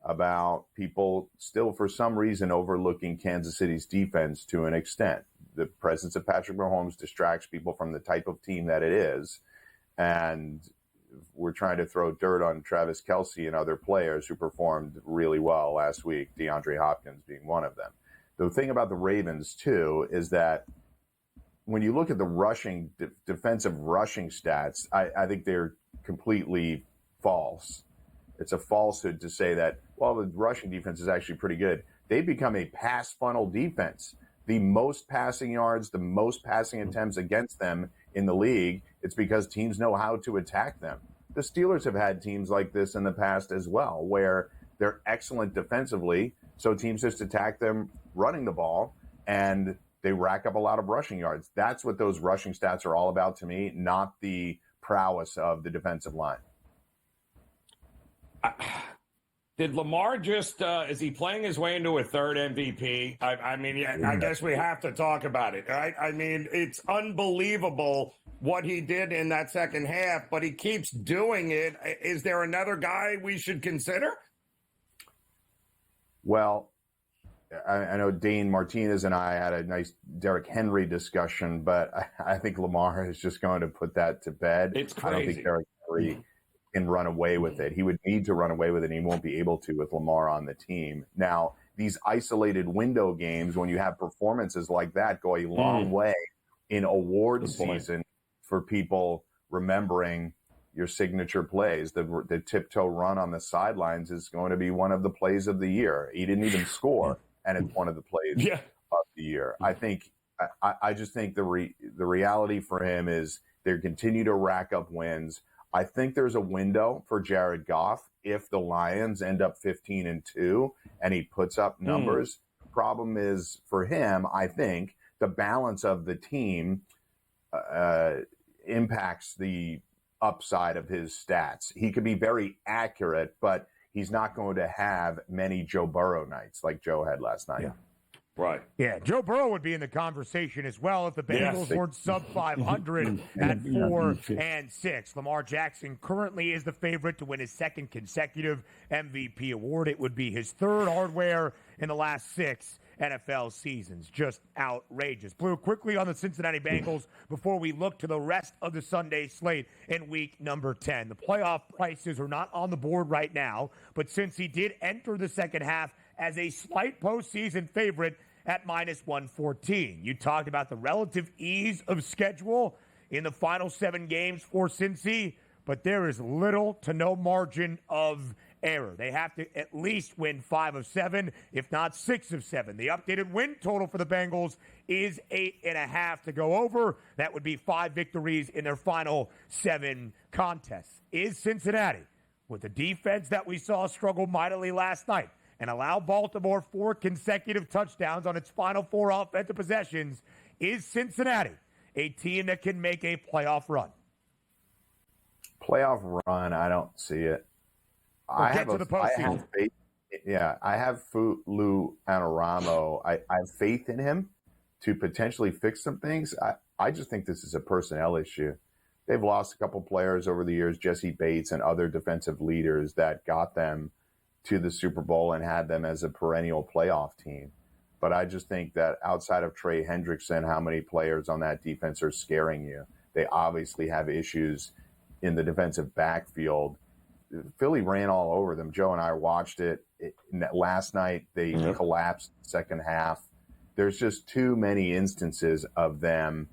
[SPEAKER 3] about people still, for some reason, overlooking Kansas City's defense to an extent. The presence of Patrick Mahomes distracts people from the type of team that it is. And we're trying to throw dirt on Travis Kelce and other players who performed really well last week, DeAndre Hopkins being one of them. The thing about the Ravens, too, is that when you look at the rushing, defensive rushing stats, I think they're completely false. It's a falsehood to say that, well, the rushing defense is actually pretty good. They've become a pass funnel defense. The most passing yards, the most passing attempts against them in the league, it's because teams know how to attack them. the Steelers have had teams like this in the past as well, where they're excellent defensively, so teams just attack them running the ball, and they rack up a lot of rushing yards. That's what those rushing stats are all about to me, not the prowess of the defensive line.
[SPEAKER 2] Did Lamar just, is he playing his way into a third MVP? I mean, I guess we have to talk about it, right? I mean, it's unbelievable what he did in that second half, but he keeps doing it. Is there another guy we should consider?
[SPEAKER 3] Well, I know Dane Martinez and I had a nice Derrick Henry discussion, but I think Lamar is just going to put that to bed.
[SPEAKER 2] It's crazy.
[SPEAKER 3] I don't think Derrick Henry can run away with it. He would need to run away with it, and he won't be able to with Lamar on the team. Now, these isolated window games, when you have performances like that, go a long way in award season for people remembering your signature plays. The tiptoe run on the sidelines is going to be one of the plays of the year. He didn't even score, and it's one of the plays of the year. I just think the reality for him is they continue to rack up wins. I think there's a window for Jared Goff if the Lions end up 15-2 and he puts up numbers. Problem is for him, I think the balance of the team impacts the upside of his stats. He could be very accurate, but he's not going to have many Joe Burrow nights like Joe had last night.
[SPEAKER 2] Yeah. Right.
[SPEAKER 1] Yeah, Joe Burrow would be in the conversation as well if the Bengals were sub 500 at 4-6. Lamar Jackson currently is the favorite to win his second consecutive MVP award. It would be his third hardware in the last 6 NFL seasons. Just outrageous. Blue, quickly on the Cincinnati Bengals before we look to the rest of the Sunday slate in week number 10. The playoff prices are not on the board right now, but since he did enter the second half as a slight postseason favorite at -114. You talked about the relative ease of schedule in the final 7 games for Cincy, but there is little to no margin of error. They have to at least win 5 of 7, if not 6 of 7. The updated win total for the Bengals is 8.5 to go over. That would be 5 victories in their final 7 contests. Is Cincinnati, with the defense that we saw struggle mightily last night, and allow Baltimore 4 consecutive touchdowns on its final 4 offensive possessions, is Cincinnati a team that can make a playoff run?
[SPEAKER 3] Playoff run, I don't see it.
[SPEAKER 1] I have
[SPEAKER 3] faith. Yeah, I have Lou Anarumo. I have faith in him to potentially fix some things. I just think this is a personnel issue. They've lost a couple players over the years, Jesse Bates and other defensive leaders that got them to the Super Bowl and had them as a perennial playoff team. But I just think that outside of Trey Hendrickson, how many players on that defense are scaring you? They obviously have issues in the defensive backfield. Philly ran all over them. Joe and I watched it. Last night, they collapsed the second half. There's just too many instances of them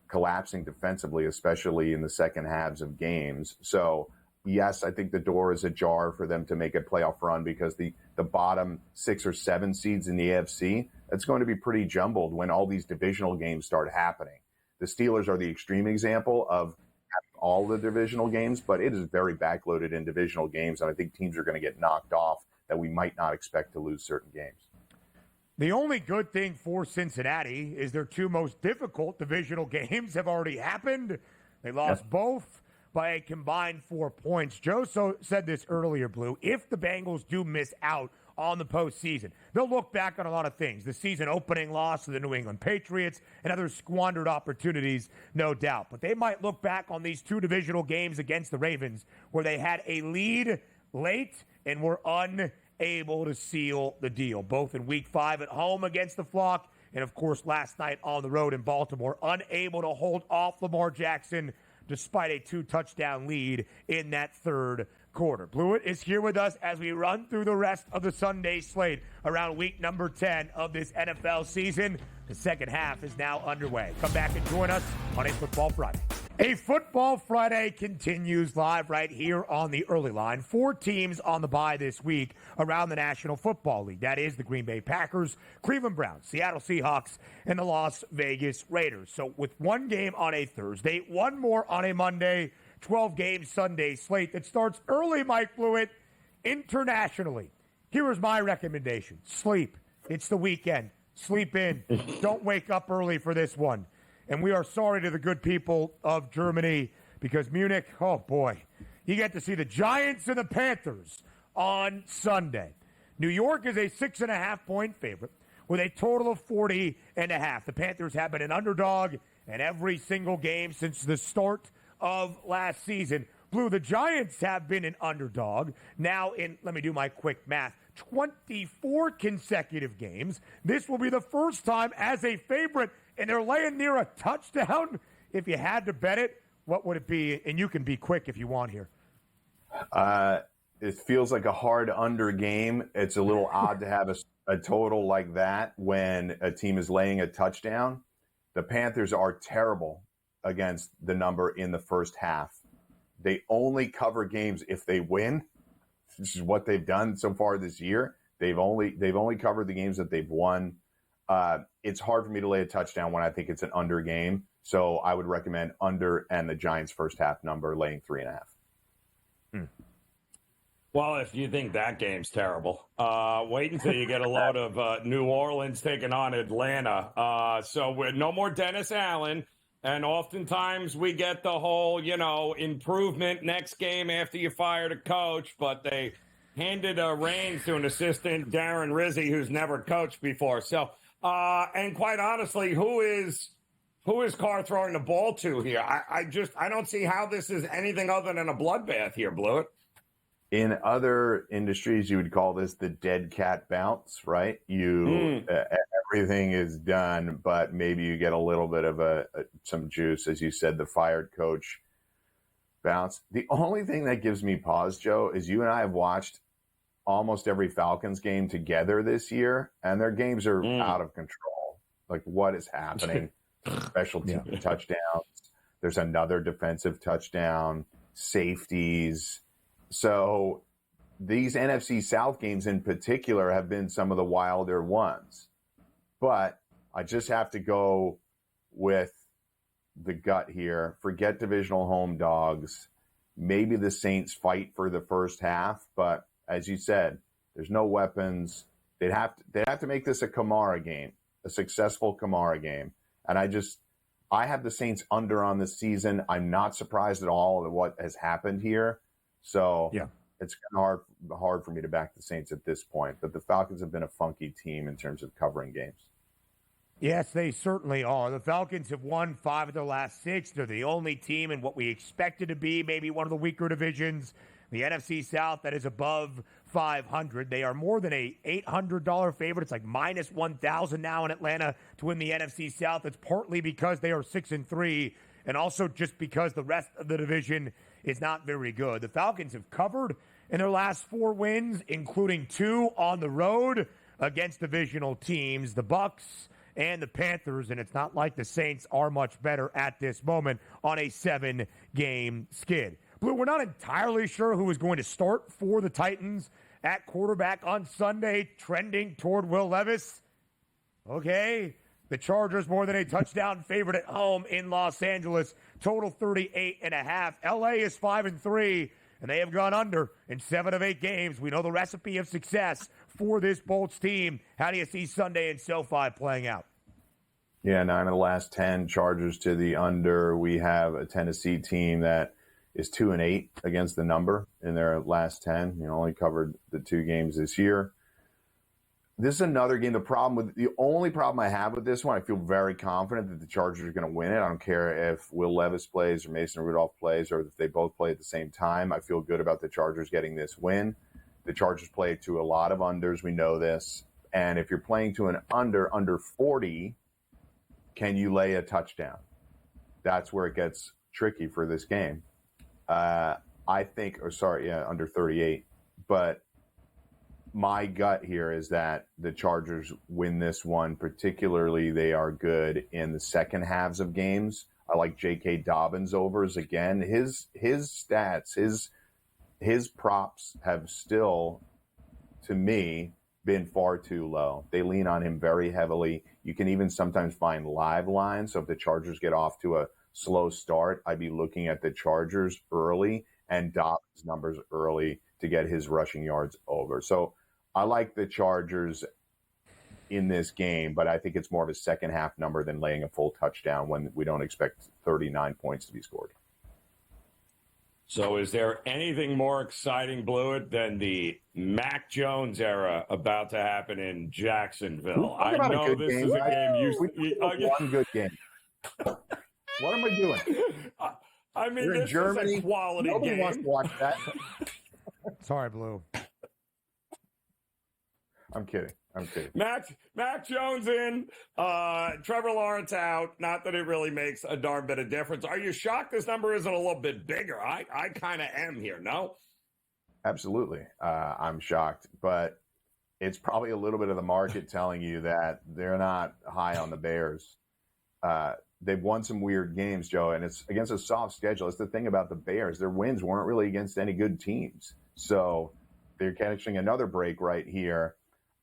[SPEAKER 3] collapsing defensively, especially in the second halves of games. So, yes, I think the door is ajar for them to make a playoff run because the bottom 6 or 7 seeds in the AFC, it's going to be pretty jumbled when all these divisional games start happening. The Steelers are the extreme example of having all the divisional games, but it is very backloaded in divisional games, and I think teams are going to get knocked off that we might not expect to lose certain games.
[SPEAKER 1] The only good thing for Cincinnati is their 2 most difficult divisional games have already happened. They lost both by a combined 4 points. Joe said this earlier, Blue. If the Bengals do miss out on the postseason, they'll look back on a lot of things. The season opening loss to the New England Patriots and other squandered opportunities, no doubt. But they might look back on these 2 divisional games against the Ravens where they had a lead late and were unable to seal the deal, both in Week 5 at home against the Flock and, of course, last night on the road in Baltimore, unable to hold off Lamar Jackson despite a 2-touchdown lead in that third quarter. Blewitt is here with us as we run through the rest of the Sunday slate around week number 10 of this NFL season. The second half is now underway. Come back and join us on a Football Friday. A Football Friday continues live right here on the early line. 4 teams on the bye this week around the National Football League. That is the Green Bay Packers, Cleveland Browns, Seattle Seahawks, and the Las Vegas Raiders. So with 1 game on a Thursday, 1 more on a Monday, 12-game Sunday slate that starts early, Mike Blewitt, internationally. Here is my recommendation. Sleep. It's the weekend. Sleep in. Don't wake up early for this one. And we are sorry to the good people of Germany because Munich, oh boy, you get to see the Giants and the Panthers on Sunday. New York is a 6.5-point favorite with a total of 40.5. The Panthers have been an underdog in every single game since the start of last season. Blue, the Giants have been an underdog now in, let me do my quick math, 24 consecutive games. This will be the first time as a favorite, and they're laying near a touchdown. If you had to bet it, what would it be? And you can be quick if you want here.
[SPEAKER 3] It feels like a hard under game. It's a little odd to have a total like that when a team is laying a touchdown. The Panthers are terrible against the number in the first half. They only cover games if they win. This is what they've done so far this year. They've only covered the games that they've won. It's hard for me to lay a touchdown when I think it's an under game. So I would recommend under and the Giants' first half number laying 3.5.
[SPEAKER 2] Well, if you think that game's terrible, wait until you get a load of New Orleans taking on Atlanta. So we're no more Dennis Allen. And oftentimes we get the whole, improvement next game after you fired a coach, but they handed reins to an assistant, Darren Rizzi, who's never coached before. So, and quite honestly, who is Carr throwing the ball to here? I don't see how this is anything other than a bloodbath here, Blewitt.
[SPEAKER 3] In other industries, you would call this the dead cat bounce, right? Everything is done, but maybe you get a little bit of some juice, as you said, the fired coach bounce. The only thing that gives me pause, Joe, is you and I have watched almost every Falcons game together this year, and their games are out of control. Like, what is happening? Special team touchdowns. There's another defensive touchdown, safeties. So these NFC South games in particular have been some of the wilder ones. But I just have to go with the gut here. Forget divisional home dogs. Maybe the Saints fight for the first half, but as you said, there's no weapons. They'd have to make this a Kamara game, a successful Kamara game. And I have the Saints under on this season. I'm not surprised at all at what has happened here. So it's kind of hard for me to back the Saints at this point. But the Falcons have been a funky team in terms of covering games.
[SPEAKER 1] Yes, they certainly are. The Falcons have won 5 of their last 6. They're the only team in what we expected to be maybe one of the weaker divisions, the NFC South, that is above 500. They are more than a $800 favorite. It's like minus 1,000 now in Atlanta to win the NFC South. It's partly because they are 6-3, and also just because the rest of the division is not very good. The Falcons have covered in their last 4 wins, including 2 on the road against divisional teams, the Bucs and the Panthers, and it's not like the Saints are much better at this moment on a 7-game skid. Blue, we're not entirely sure who is going to start for the Titans at quarterback on Sunday, trending toward Will Levis. Okay, the Chargers more than a touchdown favorite at home in Los Angeles, total 38.5. LA is 5-3, and they have gone under in 7 of 8 games. We know the recipe of success for this Bolts team. How do you see Sunday in SoFi playing out?
[SPEAKER 3] Yeah, 9 of the last 10, Chargers to the under. We have a Tennessee team that is 2-8 against the number in their last 10. Only covered the 2 games this year. This is another game. The only problem I have with this one, I feel very confident that the Chargers are going to win it. I don't care if Will Levis plays or Mason Rudolph plays or if they both play at the same time. I feel good about the Chargers getting this win. The Chargers play to a lot of unders. We know this. And if you're playing to an under 40, can you lay a touchdown? That's where it gets tricky for this game. Under 38. But my gut here is that the Chargers win this one. Particularly, they are good in the second halves of games. I like J.K. Dobbins overs again. His stats, his props have still, to me, been far too low. They lean on him very heavily. You can even sometimes find live lines. So if the Chargers get off to a slow start, I'd be looking at the Chargers early and Dobbs' numbers early to get his rushing yards over. So I like the Chargers in this game, but I think it's more of a second half number than laying a full touchdown when we don't expect 39 points to be scored.
[SPEAKER 2] So is there anything more exciting, Blewitt, than the Mac Jones era about to happen in Jacksonville? I know this is a game
[SPEAKER 3] one good game. What am I doing?
[SPEAKER 2] I mean,
[SPEAKER 3] You're in
[SPEAKER 2] this
[SPEAKER 3] Germany.
[SPEAKER 2] is a quality
[SPEAKER 3] Nobody
[SPEAKER 2] game.
[SPEAKER 3] wants to watch that.
[SPEAKER 1] Sorry, Blue.
[SPEAKER 3] I'm kidding.
[SPEAKER 2] Mac Jones in, Trevor Lawrence out. Not that it really makes a darn bit of difference. Are you shocked this number isn't a little bit bigger? I kind of am here, no?
[SPEAKER 3] Absolutely. I'm shocked, but it's probably a little bit of the market telling you that they're not high on the Bears. They've won some weird games, Joe, and it's against a soft schedule. It's the thing about the Bears. Their wins weren't really against any good teams. So they're catching another break right here.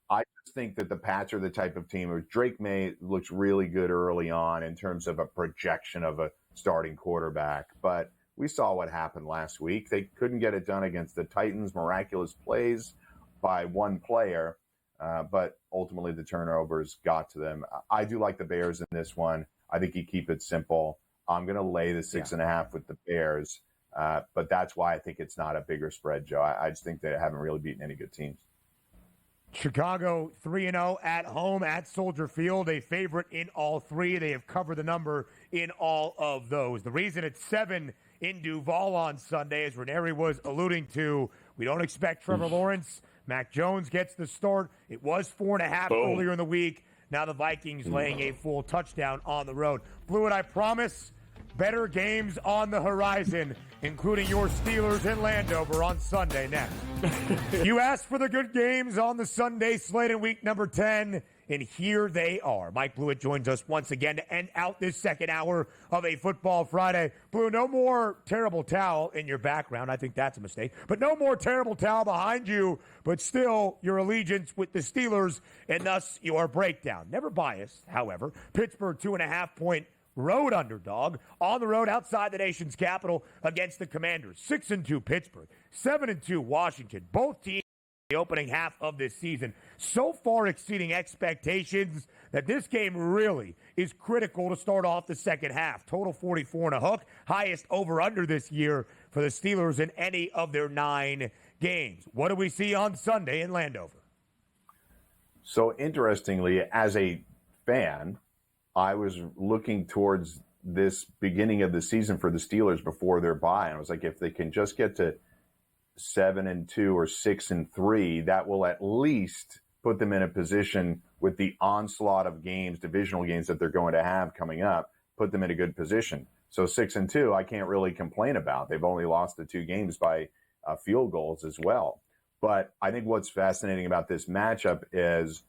[SPEAKER 3] I just think that the Pats are the type of team where Drake May looks really good early on in terms of a projection of a starting quarterback. But we saw what happened last week. They couldn't get it done against the Titans. Miraculous plays by one player, but ultimately the turnovers got to them. I do like the Bears in this one. I think you keep it simple. I'm going to lay the 6.5 with the Bears, but that's why I think it's not a bigger spread, Joe. I just think they haven't really beaten any good teams.
[SPEAKER 1] Chicago 3-0 at home at Soldier Field, a favorite in all three. They have covered the number in all of those. The reason it's 7 in Duval on Sunday, as Ranieri was alluding to, we don't expect Trevor Lawrence. Mac Jones gets the start. It was 4.5 earlier in the week. Now the Vikings laying a full touchdown on the road. Blewitt, I promise, better games on the horizon, including your Steelers in Landover on Sunday next. You asked for the good games on the Sunday slate in week number 10, and here they are. Mike Blewitt joins us once again to end out this second hour of a Football Friday. Blue, no more terrible towel in your background. I think that's a mistake. But no more terrible towel behind you, but still your allegiance with the Steelers, and thus your breakdown. Never biased, however. Pittsburgh 2.5-point road underdog on the road outside the nation's capital against the Commanders. 6-2 Pittsburgh, 7-2 Washington. Both teams the opening half of this season so far exceeding expectations that this game really is critical to start off the second half. Total 44 and a hook, highest over-under this year for the Steelers in any of their 9 games. What do we see on Sunday in Landover?
[SPEAKER 3] So interestingly, as a fan, I was looking towards this beginning of the season for the Steelers before their bye, and I was like, if they can just get to 7-2 or 6-3, that will at least put them in a position with the onslaught of games, divisional games that they're going to have coming up, put them in a good position. So 6-2, I can't really complain about. They've only lost the 2 games by field goals as well. But I think what's fascinating about this matchup is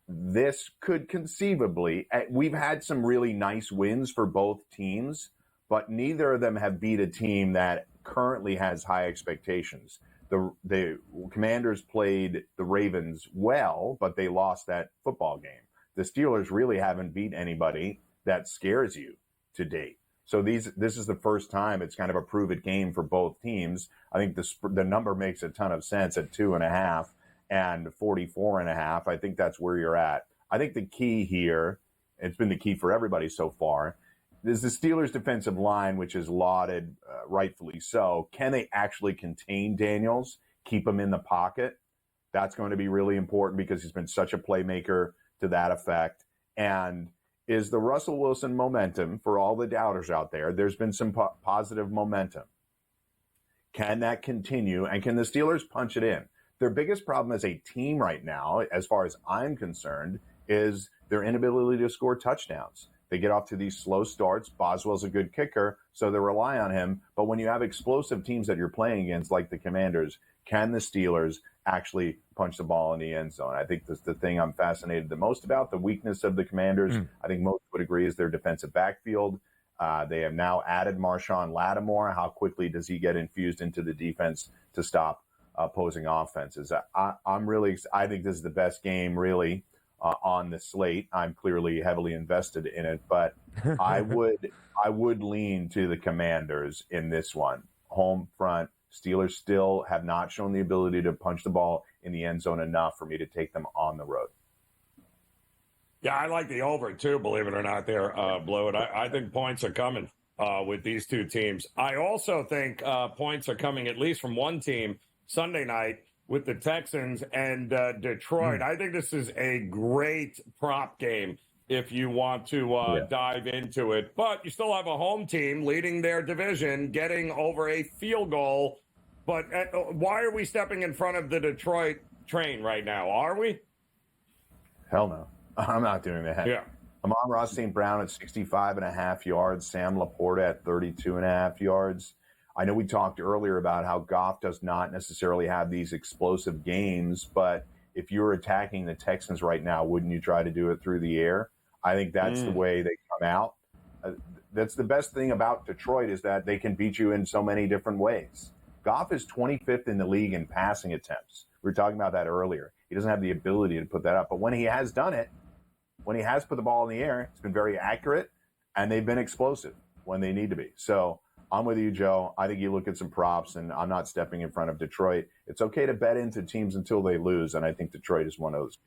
[SPEAKER 3] this could conceivably, we've had some really nice wins for both teams, but neither of them have beat a team that currently has high expectations. The Commanders played the Ravens well, but they lost that football game. The Steelers really haven't beat anybody that scares you to date. So this is the first time it's kind of a prove-it game for both teams. I think the number makes a ton of sense at 2.5 and 44.5. I think that's where you're at. I think the key here, it's been the key for everybody so far, is the Steelers' defensive line, which is lauded, rightfully so. Can they actually contain Daniels, keep him in the pocket? That's going to be really important because he's been such a playmaker to that effect. And is the Russell Wilson momentum, for all the doubters out there, there's been some positive momentum. Can that continue? And can the Steelers punch it in? Their biggest problem as a team right now, as far as I'm concerned, is their inability to score touchdowns. They get off to these slow starts. Boswell's a good kicker, so they rely on him. But when you have explosive teams that you're playing against, like the Commanders, can the Steelers actually punch the ball in the end zone? I think that's the thing I'm fascinated the most about. The weakness of the Commanders, I think most would agree, is their defensive backfield. They have now added Marshawn Lattimore. How quickly does he get infused into the defense to stop opposing offenses? I think this is the best game, really, on the slate. I'm clearly heavily invested in it, but I would lean to the Commanders in this one. Home front. Steelers still have not shown the ability to punch the ball in the end zone enough for me to take them on the road.
[SPEAKER 2] Yeah, I like the over too, believe it or not, there, Blewitt. I think points are coming with these two teams. I also think points are coming at least from one team Sunday night with the Texans and Detroit. I think this is a great prop game if you want to dive into it. But you still have a home team leading their division, getting over a field goal. But why are we stepping in front of the Detroit train right now? Are we?
[SPEAKER 3] Hell no. I'm not doing that.
[SPEAKER 2] Yeah.
[SPEAKER 3] Amon-Ra St. Brown at 65.5 yards. Sam Laporta at 32.5 yards. I know we talked earlier about how Goff does not necessarily have these explosive games, but if you're attacking the Texans right now, wouldn't you try to do it through the air? I think that's the way they come out. That's the best thing about Detroit is that they can beat you in so many different ways. Goff is 25th in the league in passing attempts. We were talking about that earlier. He doesn't have the ability to put that up. But when he has done it, when he has put the ball in the air, it's been very accurate, and they've been explosive when they need to be. So I'm with you, Joe. I think you look at some props, and I'm not stepping in front of Detroit. It's okay to bet into teams until they lose, and I think Detroit is one of those.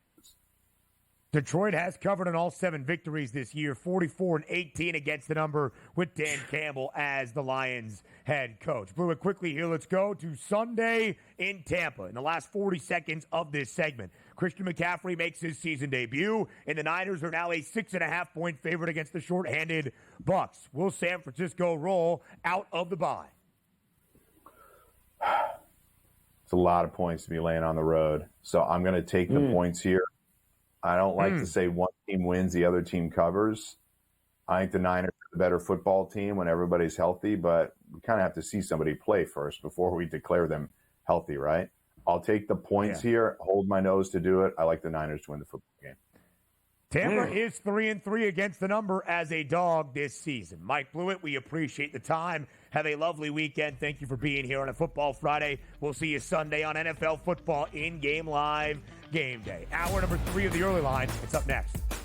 [SPEAKER 1] Detroit has covered in all 7 victories this year, 44-18 against the number with Dan Campbell as the Lions head coach. Blewitt, quickly here, let's go to Sunday in Tampa. In the last 40 seconds of this segment, Christian McCaffrey makes his season debut, and the Niners are now a 6.5-point favorite against the shorthanded Bucs. Will San Francisco roll out of the bye?
[SPEAKER 3] It's a lot of points to be laying on the road, so I'm going to take the points here. I don't like to say one team wins, the other team covers. I think the Niners are the better football team when everybody's healthy, but we kind of have to see somebody play first before we declare them healthy, right? I'll take the points here, hold my nose to do it. I like the Niners to win the football game.
[SPEAKER 1] Tampa is 3-3 against the number as a dog this season. Mike Blewitt, we appreciate the time. Have a lovely weekend. Thank you for being here on a Football Friday. We'll see you Sunday on NFL Football In-Game Live Game Day. Hour number 3 of the early line. It's up next.